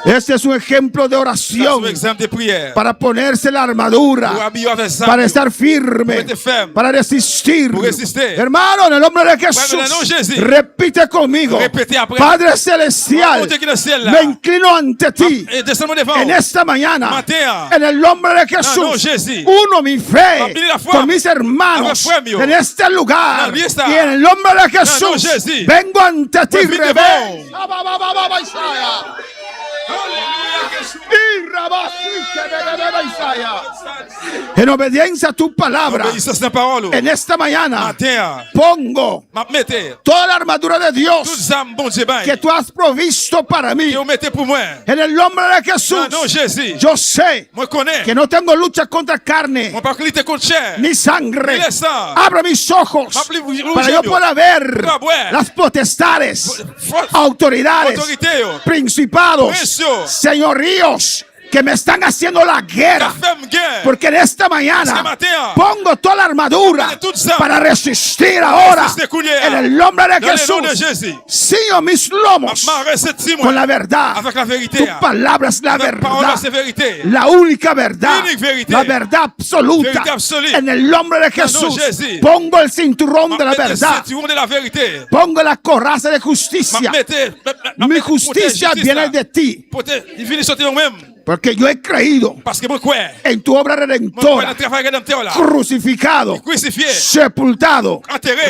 Este es un ejemplo de oración para ponerse la armadura, para estar firme, para resistir. Hermano, en el nombre de Jesús, repite conmigo: Padre Celestial, me inclino ante ti en esta mañana. En el nombre de Jesús, uno mi fe con mis hermanos en este lugar. Y en el nombre de Jesús, vengo ante ti, rebelde. En obediencia a tu palabra, en esta mañana pongo toda la armadura de Dios que tú has provisto para mí. En el nombre de Jesús, yo sé que no tengo lucha contra carne ni sangre. Abra mis ojos para yo pueda ver las potestades, autoridades, principados, señoríos que me están haciendo la guerra, porque en esta mañana pongo toda la armadura para resistir ahora en el nombre de Jesús. Ciño mis lomos con la verdad. Tu palabra es la verdad, la única verdad, la verdad absoluta. En el nombre de Jesús pongo el cinturón de la verdad, pongo la coraza de justicia. Mi justicia viene de ti, porque yo he creído en tu obra redentora, crucificado, sepultado,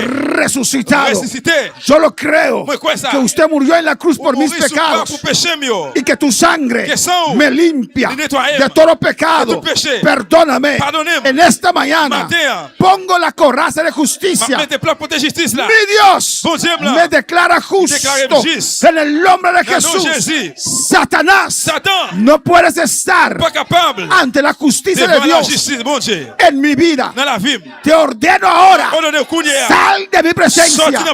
resucitado. Yo lo creo que usted murió en la cruz por mis pecados y que tu sangre me limpia de todo pecado. Perdóname. En esta mañana pongo la coraza de justicia. Mi Dios me declara justo en el nombre de Jesús. Satanás no puede estar ante la justicia de Dios en mi vida. Te ordeno ahora, sal de mi presencia.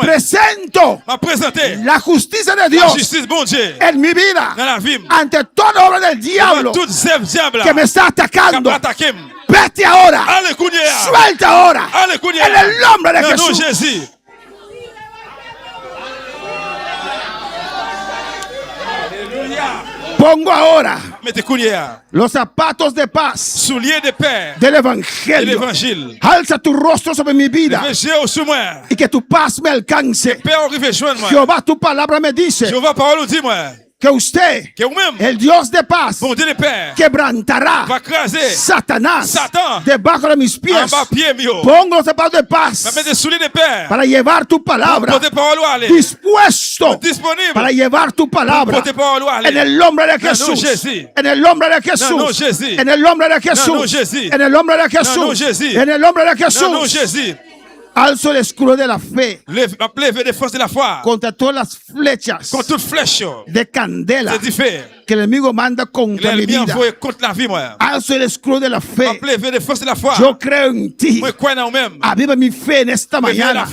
Presento la justicia de Dios en mi vida ante toda obra del diablo que me está atacando. Vete ahora, suelta ahora en el nombre de Jesús. Pongo ahora los zapatos de paz del Evangelio. Alza tu rostro sobre mi vida y que tu paz me alcance. Jehová, tu palabra me dice que usted, el Dios de paz, quebrantará Satanás debajo de mis pies. Pongo los zapatos de paz para llevar tu palabra, dispuesto para llevar tu palabra. En el nombre de Jesús, en el nombre de Jesús, en el nombre de Jesús, en el nombre de Jesús, en el nombre de Jesús. Alzo el escudo de la fe contra todas las flechas de candela que el enemigo manda contra mi vida. Alzo el escudo de la fe. Yo creo en ti. Aviva mi fe en esta mañana.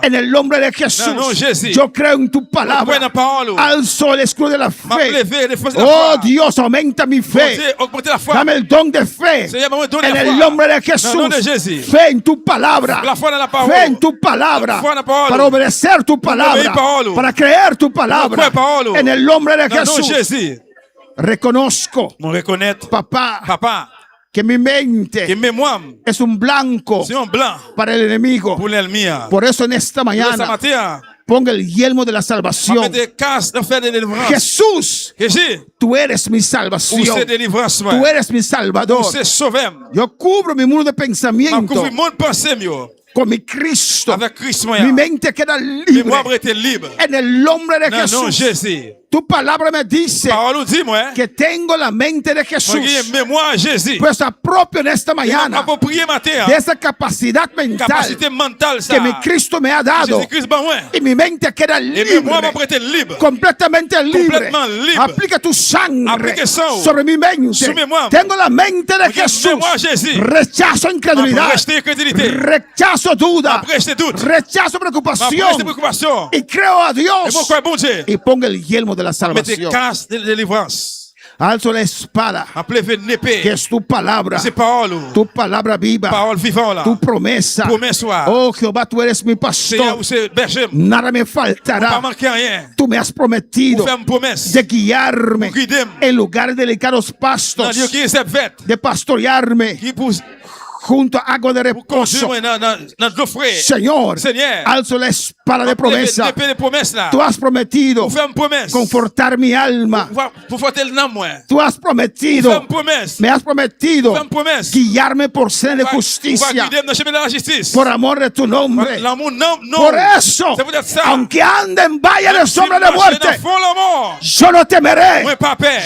En el nombre de Jesús. Yo creo en tu palabra. Alzo el escudo de la fe. Oh Dios, aumenta mi fe. Dame el don de fe. En el nombre de Jesús. Fe en tu palabra. Fe en tu palabra. Para obedecer tu palabra. Para creer tu palabra. En el nombre de Jesús. Reconozco, papá, que mi mente es un blanco para el enemigo. Por eso en esta mañana ponga el yelmo de la salvación. Jesús, tú eres mi salvación. Tú eres mi salvador. Yo cubro mi muro de pensamiento con mi Cristo. Mi mente queda libre. En el nombre de Jesús. Tu palabra me dice que tengo la mente de Jesús. Pues apropio en esta mañana de esa capacidad mental que mi Cristo me ha dado. Y mi mente queda libre, completamente libre. Aplica tu sangre sobre mi mente. Tengo la mente de Jesús. Rechazo incredulidad. Rechazo duda. Rechazo preocupación. Y creo a Dios. Y pongo el yelmo de la salvación. Alzo la espada, que es tu palabra, tu palabra viva, tu promesa. Oh Jehová, tú eres mi pastor, nada me faltará. Tú me has prometido de guiarme en lugares delicados pastos, de pastorearme junto a agua de reposo. Señor, alzo la espada de promesa. Tú has prometido confortar mi alma. Tú has prometido, me has prometido guiarme por senda de justicia, por amor de tu nombre. Por eso, aunque ande en valle de sombra de muerte, yo no temeré.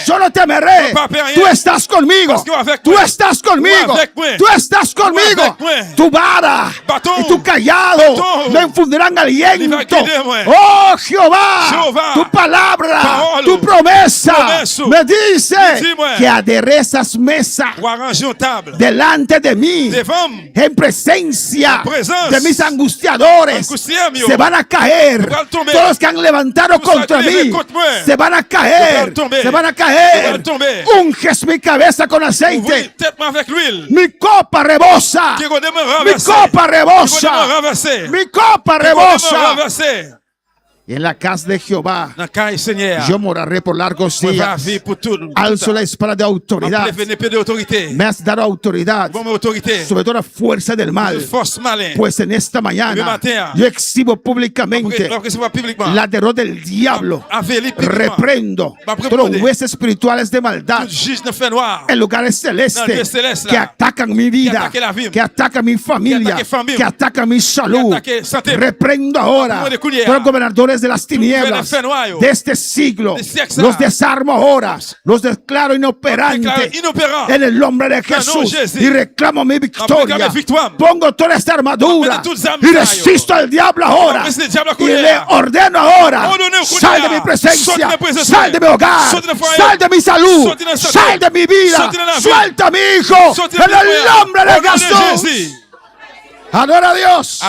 Yo no temeré. Tú estás conmigo. Tú estás conmigo. Tú estás conmigo. Tu vara y tu callado me infundirán aliento. Oh Jehová, tu palabra, tu promesa me dice que aderezas mesa delante de mí, en presencia de mis angustiadores. Se van a caer todos los que han levantado contra mí. Se van a caer. Se van a caer. Unges mi cabeza con aceite. Mi copa rebosa. Mi copa rebosa. Mi copa rebosa. Y en la casa de Jehová yo moraré por largos días. Alzo la espada de autoridad. Me has dado autoridad sobre toda fuerza del mal. Pues en esta mañana yo exhibo públicamente la derrota del diablo. Reprendo todos los huesos espirituales de maldad en lugares celestes que atacan mi vida, que atacan mi familia, que atacan mi salud. Reprendo ahora todos los gobernadores de las tinieblas de este siglo. Los desarmo ahora. Los declaro inoperantes en el nombre de Jesús. Y reclamo mi victoria. Pongo toda esta armadura y resisto al diablo ahora. Y le ordeno ahora: sal de mi presencia, sal de mi hogar, sal de mi salud, sal de mi vida. Suelta a mi hijo en el nombre de Jesús. Adora a Dios.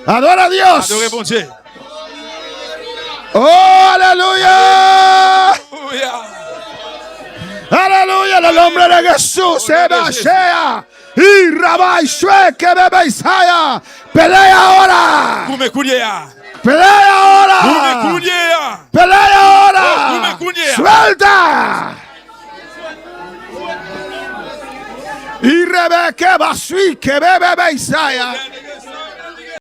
Adora a Dios. Oh, aleluya. Aleluya. En el nombre de Jesús. Y Rabbi Shue que bebe Isaiah. Pelea ahora. Pelea ahora. Pelea ahora. Suelta. Y Rebeque Basui que bebe Isaiah.